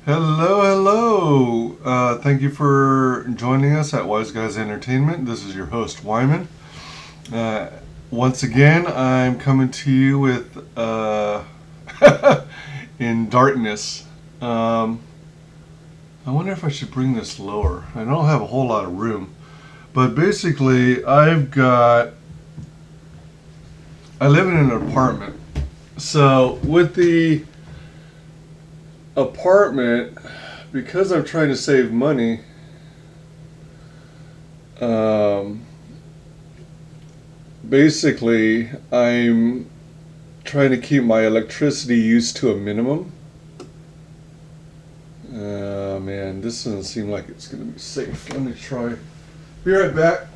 Hello, hello. Thank you for joining us at WyzGyz Entertainment. This is your host, Wyman. Uh, Once again, I'm coming to you with In Darkness. I wonder if I should bring this lower. I don't have a whole lot of room. But basically, I live in an apartment. So, with the apartment, because I'm trying to save money, um, basically I'm trying to keep my electricity use to a minimum. Man, this doesn't seem like it's going to be safe. Let me try. Be right back.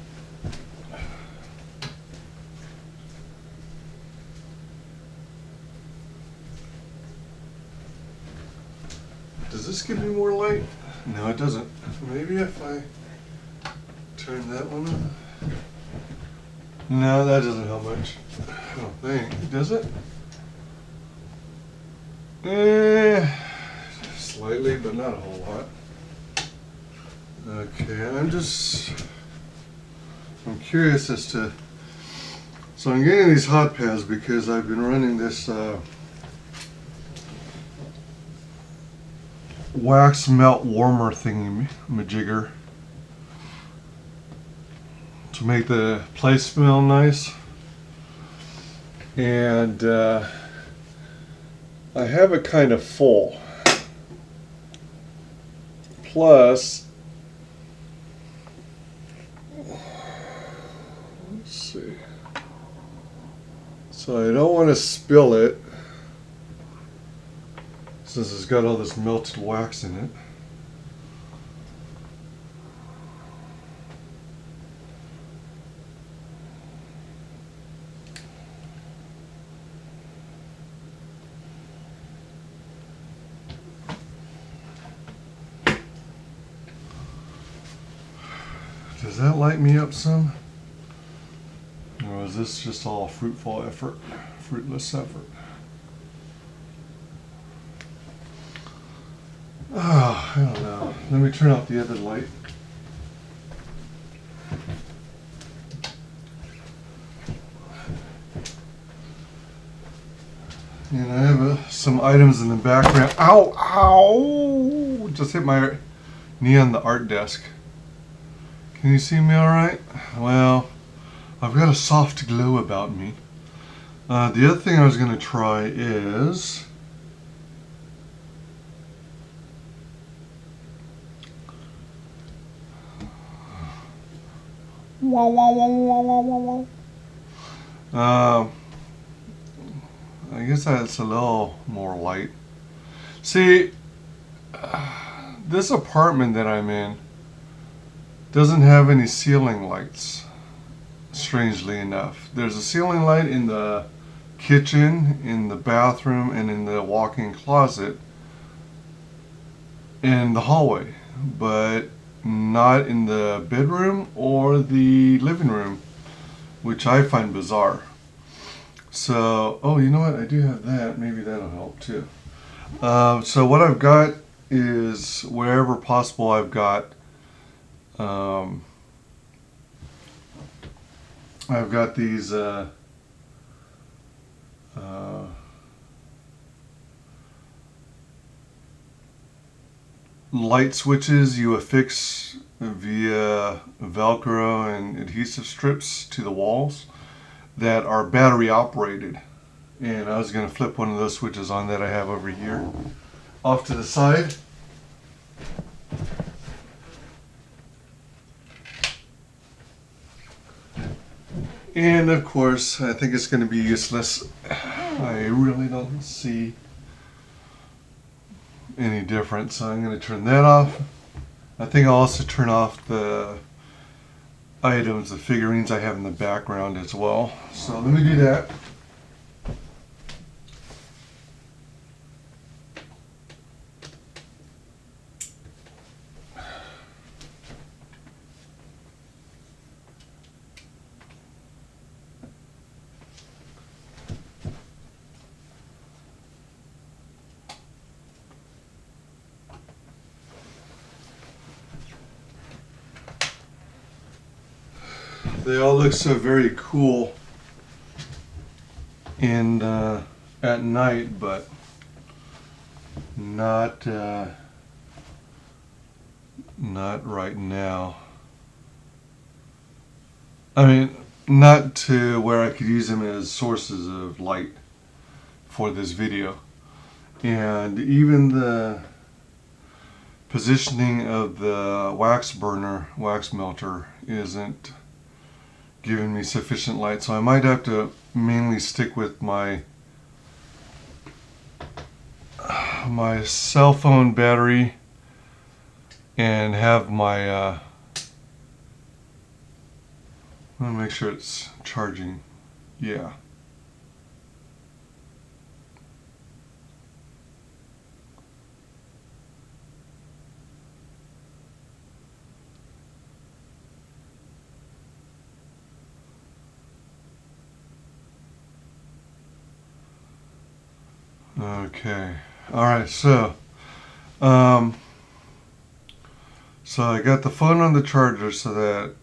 Does this give me more light? No, it doesn't. Maybe if I turn that one on. No, that doesn't help much. I don't think. Does it? Slightly, but not a whole lot. Okay, I'm curious as to, so I'm getting these hot pads because I've been running this wax melt warmer thingy majigger to make the place smell nice. And I have it kind of full. Plus, let's see. So I don't want to spill it since it's got all this melted wax in it. Does that light me up some? Or is this just all fruitless effort? Oh, I don't know. Let me turn off the other light. And I have some items in the background. Ow! Ow! Just hit my knee on the art desk. Can you see me all right? Well, I've got a soft glow about me. The other thing I was going to try is I guess that's a little more light. See, this apartment that I'm in doesn't have any ceiling lights, strangely enough. There's a ceiling light in the kitchen, in the bathroom, and in the walk-in closet, and the hallway, but not in the bedroom or the living room, which I find bizarre. So, oh, you know what? I do have that. Maybe that'll help too. So what I've got is, wherever possible, I've got these light switches you affix via Velcro and adhesive strips to the walls that are battery operated. And I was going to flip one of those switches on that I have over here off to the side. And of course, I think it's going to be useless. I really don't see any difference, so I'm going to turn that off. I think I'll also turn off the items, the figurines I have in the background as well. So let me do that. They all look so very cool and at night, but not right now. I mean, not to where I could use them as sources of light for this video. And even the positioning of the wax melter isn't giving me sufficient light, so I might have to mainly stick with my cell phone battery and have my I want to make sure it's charging. Yeah. Okay. All right. So I got the phone on the charger so that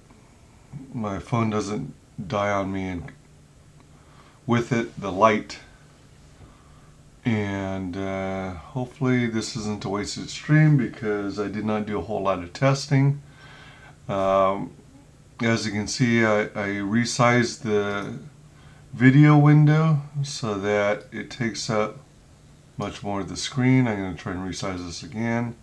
my phone doesn't die on me, and with it the light. And hopefully this isn't a wasted stream because I did not do a whole lot of testing. As you can see, I resized the video window so that it takes up much more of the screen. I'm going to try and resize this again.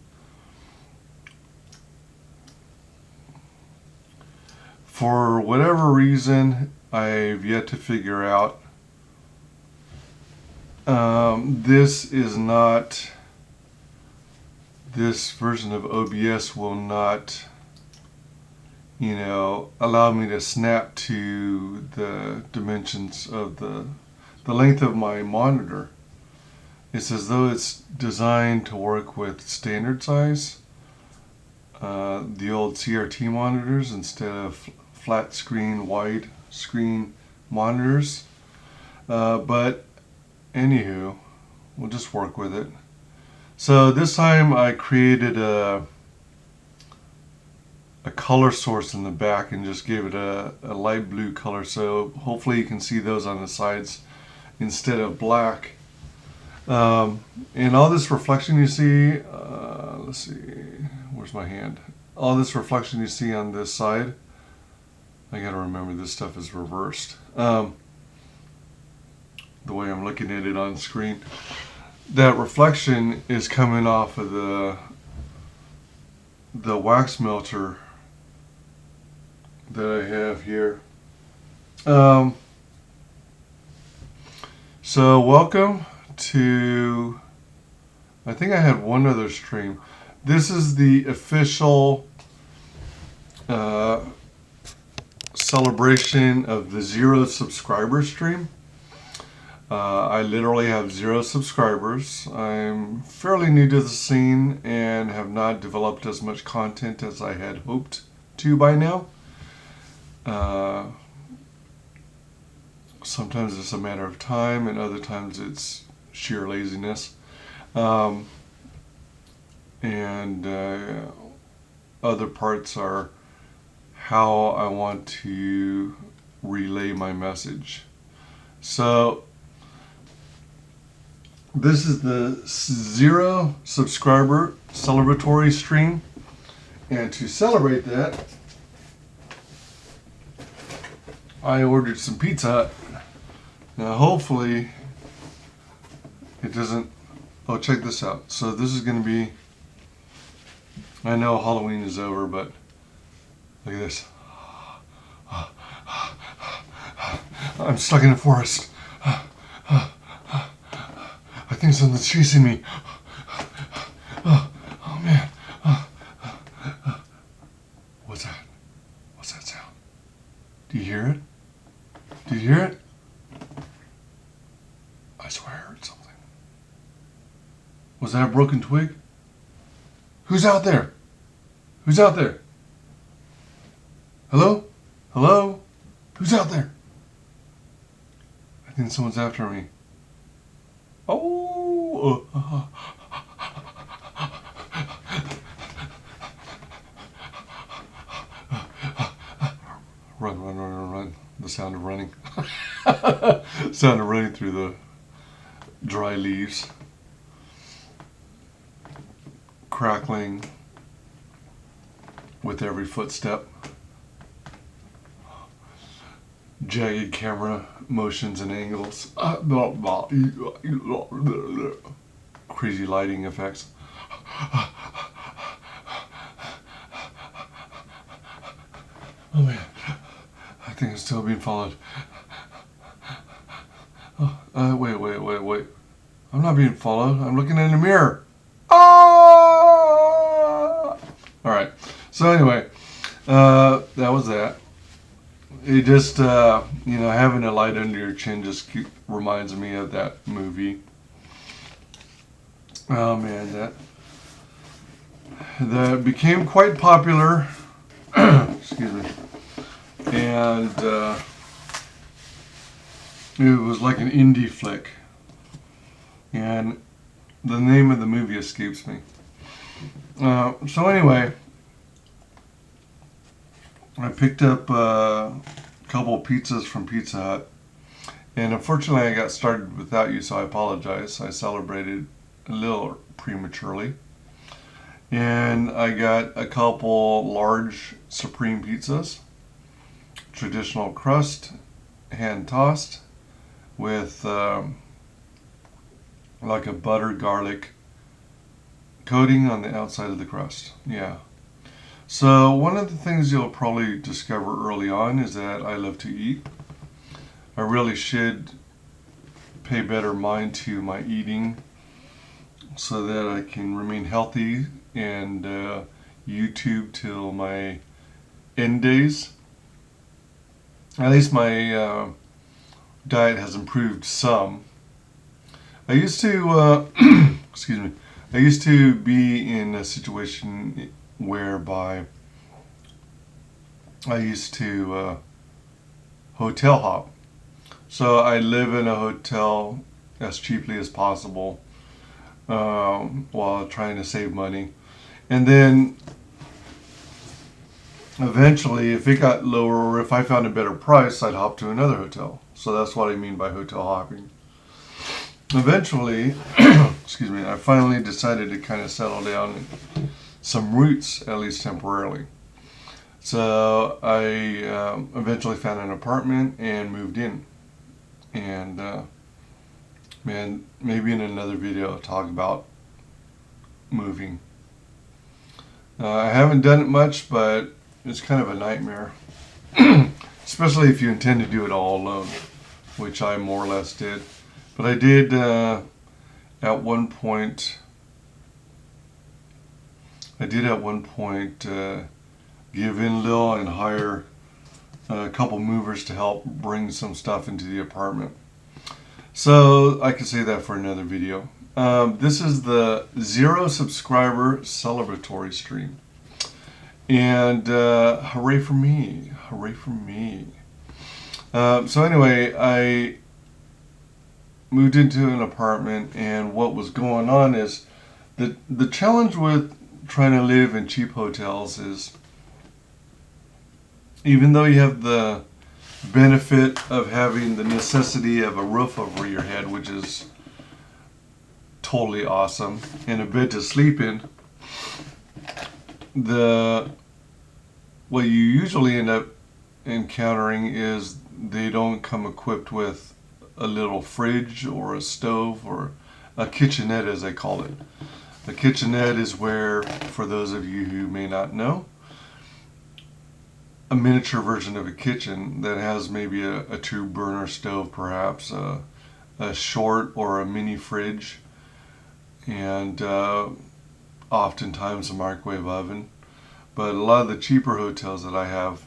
For whatever reason, I've yet to figure out, this version of OBS will not, allow me to snap to the dimensions of the length of my monitor. It's as though it's designed to work with standard size, the old CRT monitors instead of flat screen, wide screen monitors. But anywho, we'll just work with it. So this time I created a color source in the back and just gave it a light blue color. So hopefully you can see those on the sides instead of black. And all this reflection you see, let's see, where's my hand? All this reflection you see on this side, I gotta remember this stuff is reversed. The way I'm looking at it on screen, that reflection is coming off of the wax melter that I have here. So welcome to, I think I had one other stream. This is the official celebration of the 0 subscriber stream. I literally have 0 subscribers. I'm fairly new to the scene and have not developed as much content as I had hoped to by now. Sometimes it's a matter of time, and other times it's sheer laziness. And other parts are how I want to relay my message. So this is the 0 subscriber celebratory stream, and to celebrate that, I ordered some Pizza Hut. Now hopefully it doesn't, oh, check this out. So this is going to be, I know Halloween is over, but look at this. I'm stuck in a forest. I think something's chasing me. Oh man. What's that? What's that sound? Do you hear it? Do you hear it? I swear I heard something. Was that a broken twig? Who's out there? Who's out there? Hello? Hello? Who's out there? I think someone's after me. Oh! Run, run, run, run, run. The sound of running. Sound of running through the dry leaves. Crackling with every footstep. Jagged camera motions and angles. Crazy lighting effects. Oh man, I think it's still being followed. Oh, wait. I'm not being followed. I'm looking in the mirror. Ah! Alright, so anyway, that was that. It just, having a light under your chin just reminds me of that movie. Oh man, that became quite popular. Excuse me. And it was like an indie flick. And the name of the movie escapes me. So anyway, I picked up a couple of pizzas from Pizza Hut. And unfortunately I got started without you, so I apologize. I celebrated a little prematurely. And I got a couple large supreme pizzas, traditional crust, hand tossed, with like a butter garlic coating on the outside of the crust. Yeah. So one of the things you'll probably discover early on is that I love to eat. I really should pay better mind to my eating so that I can remain healthy and YouTube till my end days. At least my diet has improved some. I used to, excuse me, I used to be in a situation whereby I used to hotel hop. So I live in a hotel as cheaply as possible while trying to save money. And then eventually, if it got lower or if I found a better price, I'd hop to another hotel. So that's what I mean by hotel hopping. Eventually, excuse me, I finally decided to kind of settle down in some roots, at least temporarily. So I eventually found an apartment and moved in. And man, maybe in another video I'll talk about moving. I haven't done it much, but it's kind of a nightmare. Especially if you intend to do it all alone, which I more or less did. But I did at one point give in a little and hire a couple movers to help bring some stuff into the apartment. So I could say that for another video. This is the 0 subscriber celebratory stream. And hooray for me. Hooray for me. So anyway, I moved into an apartment, and what was going on is the challenge with trying to live in cheap hotels is, even though you have the benefit of having the necessity of a roof over your head, which is totally awesome, and a bed to sleep in, what you usually end up encountering is they don't come equipped with a little fridge or a stove or a kitchenette, as they call it. A kitchenette is where, for those of you who may not know, a miniature version of a kitchen that has maybe a 2-burner stove, perhaps a short or a mini fridge, and oftentimes a microwave oven. But a lot of the cheaper hotels that I have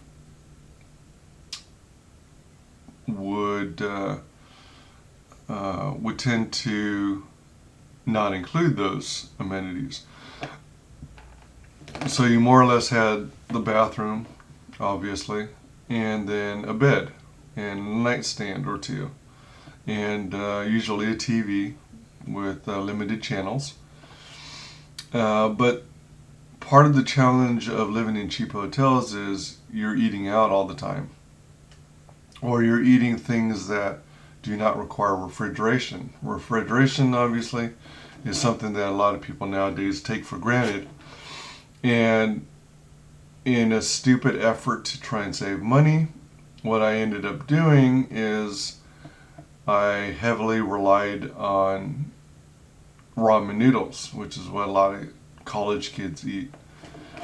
would tend to not include those amenities. So you more or less had the bathroom, obviously, and then a bed and a nightstand or two, and usually a TV with limited channels. But part of the challenge of living in cheap hotels is you're eating out all the time. or you're eating things that do not require refrigeration. Refrigeration, obviously, is something that a lot of people nowadays take for granted. And in a stupid effort to try and save money, what I ended up doing is I heavily relied on ramen noodles, which is what a lot of college kids eat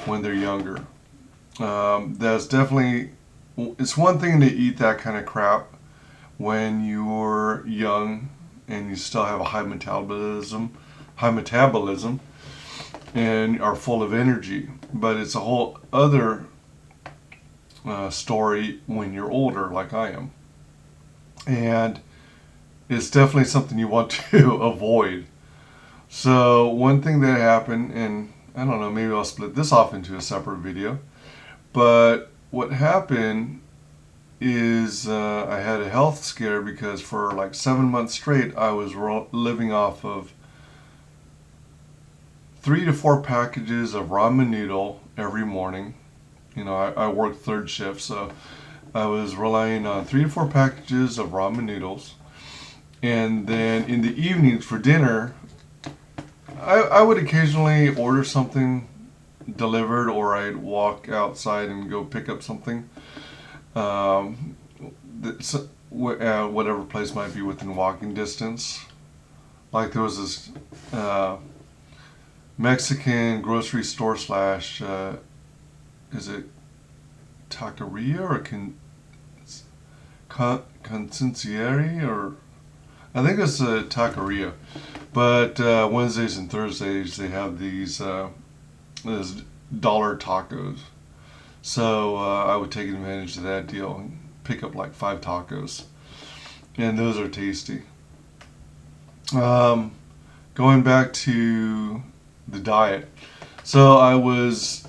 when they're younger. That's definitely, it's one thing to eat that kind of crap when you're young and you still have a high metabolism and are full of energy. But it's a whole other story when you're older, like I am. And it's definitely something you want to avoid. So one thing that happened, and I don't know, maybe I'll split this off into a separate video, but what happened is I had a health scare because for like 7 months straight I was living off of 3 to 4 packages of ramen noodle every morning. You know, I worked third shift, so I was relying on 3 to 4 packages of ramen noodles. And then in the evenings for dinner, I would occasionally order something delivered, or I'd walk outside and go pick up something. Whatever place might be within walking distance. Like there was this Mexican grocery store slash, is it taqueria or consigliere, or I think it's a taqueria. But Wednesdays and Thursdays they have these dollar tacos. So I would take advantage of that deal and pick up like 5 tacos. And those are tasty. Going back to the diet. So I was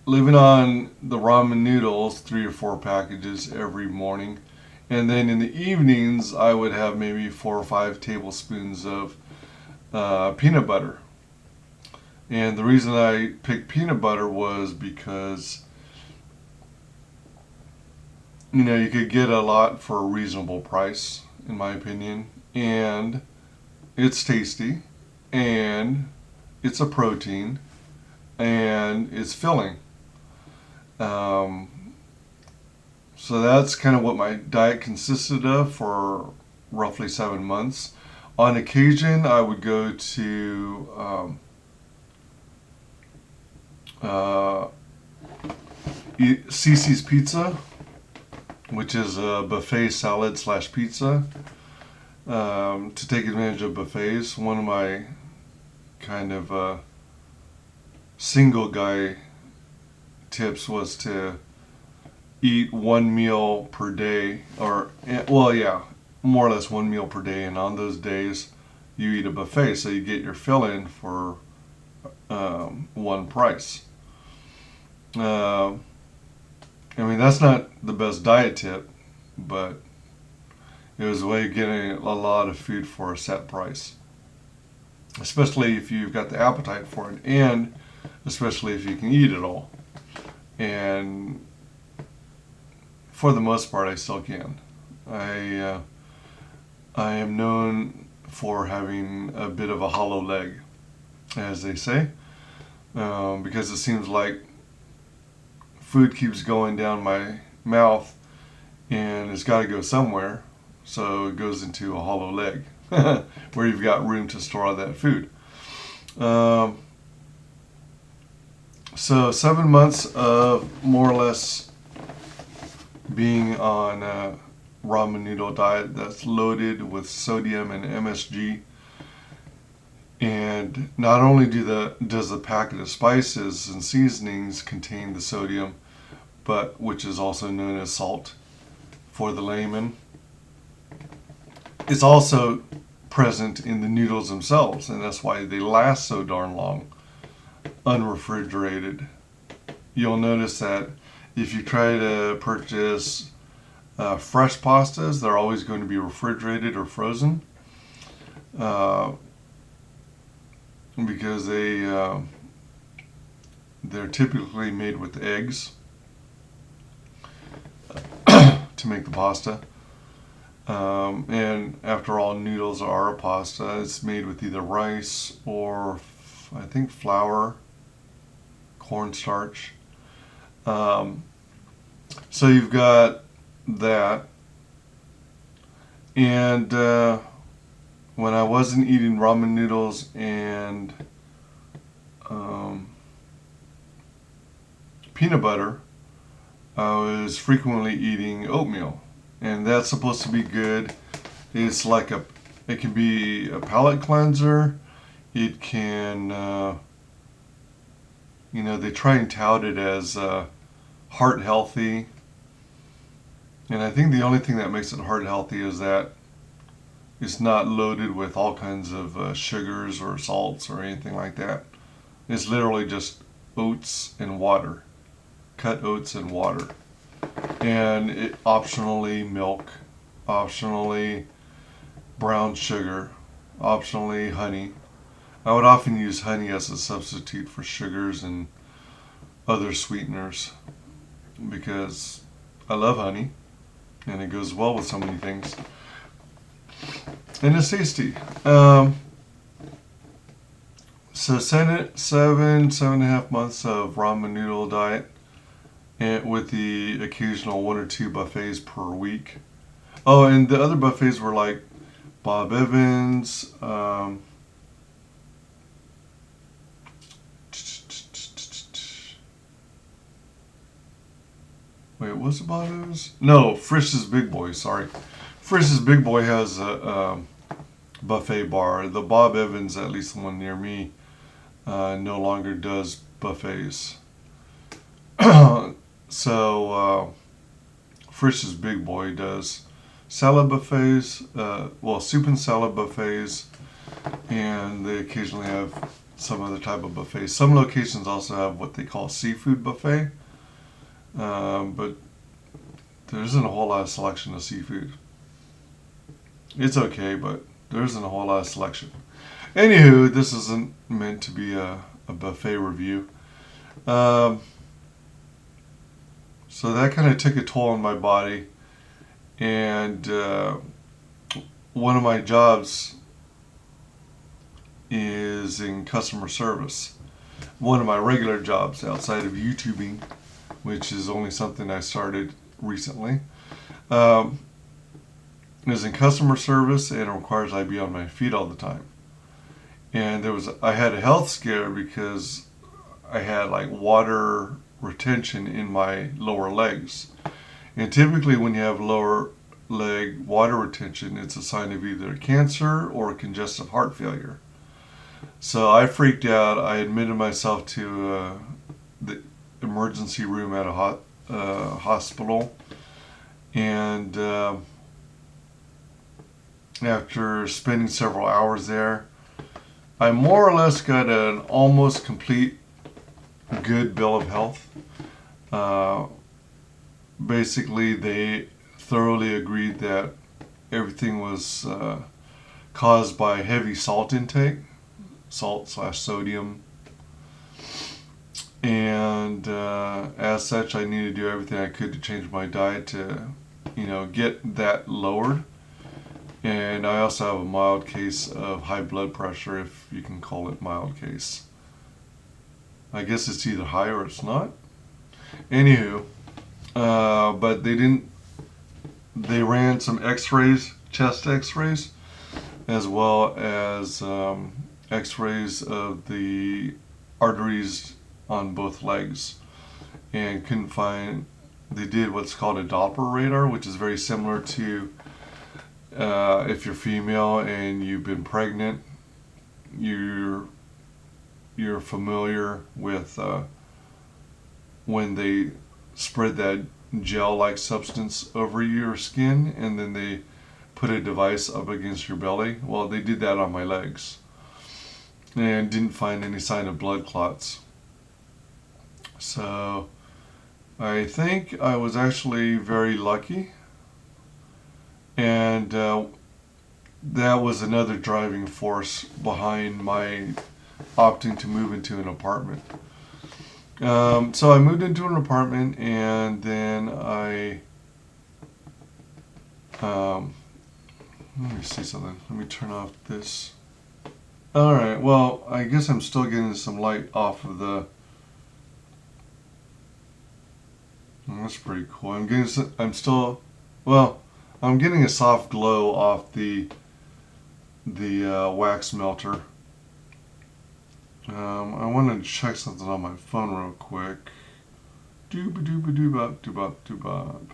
living on the ramen noodles, 3 or 4 packages every morning. And then in the evenings, I would have maybe 4 or 5 tablespoons of peanut butter. And the reason I picked peanut butter was because, you know, you could get a lot for a reasonable price, in my opinion. And it's tasty, and it's a protein, and it's filling. So that's kind of what my diet consisted of for roughly 7 months. On occasion, I would go to Cece's Pizza, which is a buffet salad slash pizza, to take advantage of buffets. One of my kind of single guy tips was to eat 1 meal per day, or, well, yeah, more or less 1 meal per day, and on those days you eat a buffet, so you get your fill-in for one price. I mean, that's not the best diet tip, but it was a way of getting a lot of food for a set price, especially if you've got the appetite for it, and especially if you can eat it all. And for the most part, I still can. I am known for having a bit of a hollow leg, as they say, because it seems like food keeps going down my mouth and it's got to go somewhere, so it goes into a hollow leg where you've got room to store all that food. So 7 months of more or less being on a ramen noodle diet that's loaded with sodium and MSG. And not only does the packet of spices and seasonings contain the sodium, but which is also known as salt for the layman, it's also present in the noodles themselves, and that's why they last so darn long, unrefrigerated. You'll notice that if you try to purchase fresh pastas, they're always going to be refrigerated or frozen, because they're typically made with eggs. to make the pasta. And after all, noodles are a pasta. It's made with either rice or I think flour, cornstarch. So you've got that. And when I wasn't eating ramen noodles and peanut butter, I was frequently eating oatmeal. And that's supposed to be good. It's like it can be a palate cleanser. It can, they try and tout it as heart healthy. And I think the only thing that makes it heart healthy is that it's not loaded with all kinds of sugars or salts or anything like that. It's literally just oats and water, cut oats and water. And optionally milk, optionally brown sugar, optionally honey. I would often use honey as a substitute for sugars and other sweeteners because I love honey and it goes well with so many things. And it's tasty. So 7.5 months of ramen noodle diet, and with the occasional 1 or 2 buffets per week. Oh, and the other buffets were like Bob Evans. Wait, what's it Bob Evans? No, Frisch's Big Boy. Sorry, Frisch's Big Boy has a buffet bar. The Bob Evans, at least the one near me, no longer does buffets. So Frisch's Big Boy does salad buffets, soup and salad buffets, and they occasionally have some other type of buffet. Some locations also have what they call seafood buffet, but there isn't a whole lot of selection of seafood. It's okay, but there isn't a whole lot of selection. Anywho, this isn't meant to be a buffet review. So that kind of took a toll on my body, and one of my jobs is in customer service. One of my regular jobs outside of YouTubing, which is only something I started recently, is in customer service, and it requires I be on my feet all the time. And I had a health scare because I had like water retention in my lower legs. And typically when you have lower leg water retention, it's a sign of either cancer or congestive heart failure. So I freaked out. I admitted myself to the emergency room at a hospital. And after spending several hours there, I more or less got an almost complete good bill of health. Basically, they thoroughly agreed that everything was caused by heavy salt intake, salt/sodium, and as such, I needed to do everything I could to change my diet to, get that lowered. And I also have a mild case of high blood pressure, if you can call it mild case. I guess it's either high or it's not. Anywho, but they ran some x-rays, chest x-rays, as well as x-rays of the arteries on both legs, and they did what's called a Doppler radar, which is very similar to if you're female and you've been pregnant, you're familiar with when they spread that gel-like substance over your skin and then they put a device up against your belly. Well, they did that on my legs and didn't find any sign of blood clots. So I think I was actually very lucky. And that was another driving force behind my opting to move into an apartment. So I moved into an apartment, and then I Let me see something. Let me turn off this. Alright, well, I guess I'm still getting some light off of the... That's pretty cool. I'm getting a soft glow off the wax melter. I wanted to check something on my phone real quick. Dooba-dooba-doobop, doobop-doobop.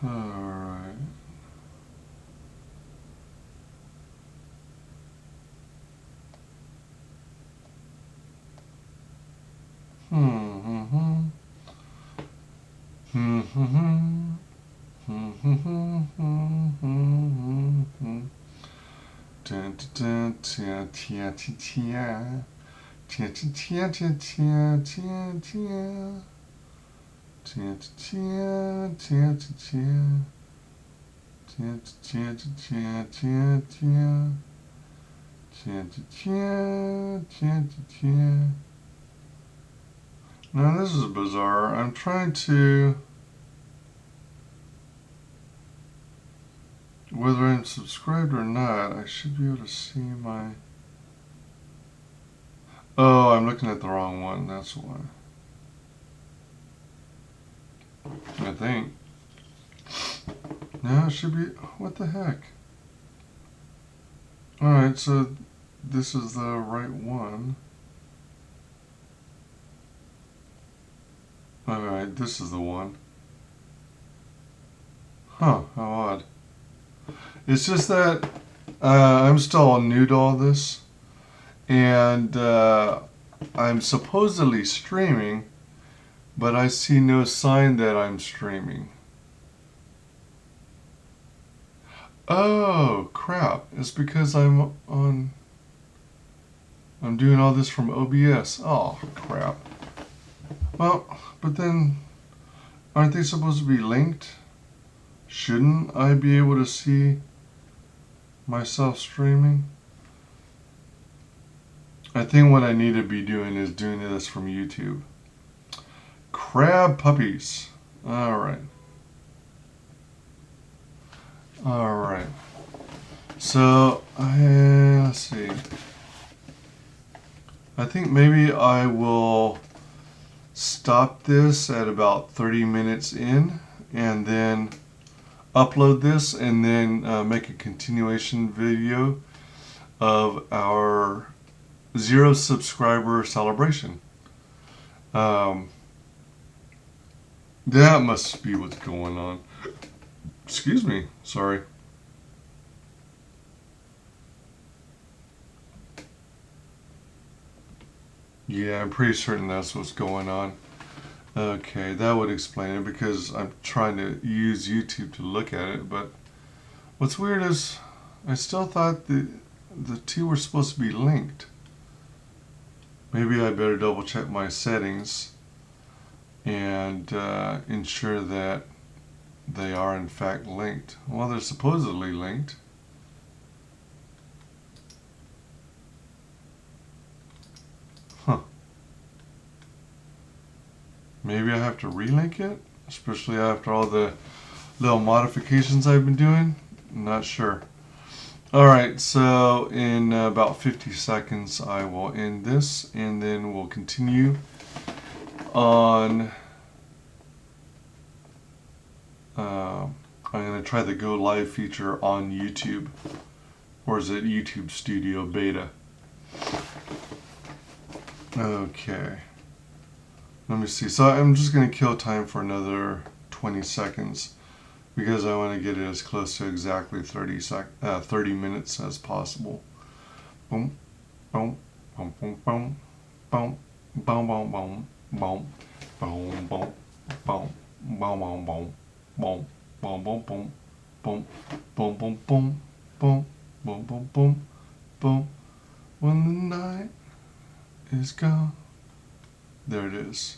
Alright. Now this is bizarre. I'm trying to... Whether I'm subscribed or not, I should be able to see my... Oh, I'm looking at the wrong one. That's why. I think. No, it should be... What the heck? Alright, so this is the right one. Alright, this is the one. Huh, how odd. It's just that I'm still new to all this. And I'm supposedly streaming, but I see no sign that I'm streaming. Oh, crap. It's because I'm doing all this from OBS. Oh, crap. Well, but then, aren't they supposed to be linked? Shouldn't I be able to see myself streaming? I think what I need to be doing is doing this from YouTube. Crab puppies. Alright. Alright. So, let's see. I think maybe I will stop this at about 30 minutes in and then upload this and then make a continuation video of our 0 subscriber celebration. That must be what's going on. Excuse me, sorry. Yeah, I'm pretty certain that's what's going on. Okay, that would explain it because I'm trying to use YouTube to look at it, but what's weird is I still thought the two were supposed to be linked. Maybe I better double check my settings and ensure that they are in fact linked. Well, they're supposedly linked. Huh. Maybe I have to relink it, especially after all the little modifications I've been doing. I'm not sure. Alright, so in about 50 seconds I will end this and then we'll continue on. I'm going to try the Go Live feature on YouTube, or is it YouTube Studio Beta? Okay, let me see. So I'm just going to kill time for another 20 seconds because I want to get it as close to exactly 30 minutes as possible. Boom, boom, boom, boom, boom, boom, boom, boom, boom, boom, boom, boom, boom, boom, boom, boom. Boom, boom, boom, boom, boom, boom, boom, boom, boom, boom, boom, boom, boom. When the night is gone. There it is.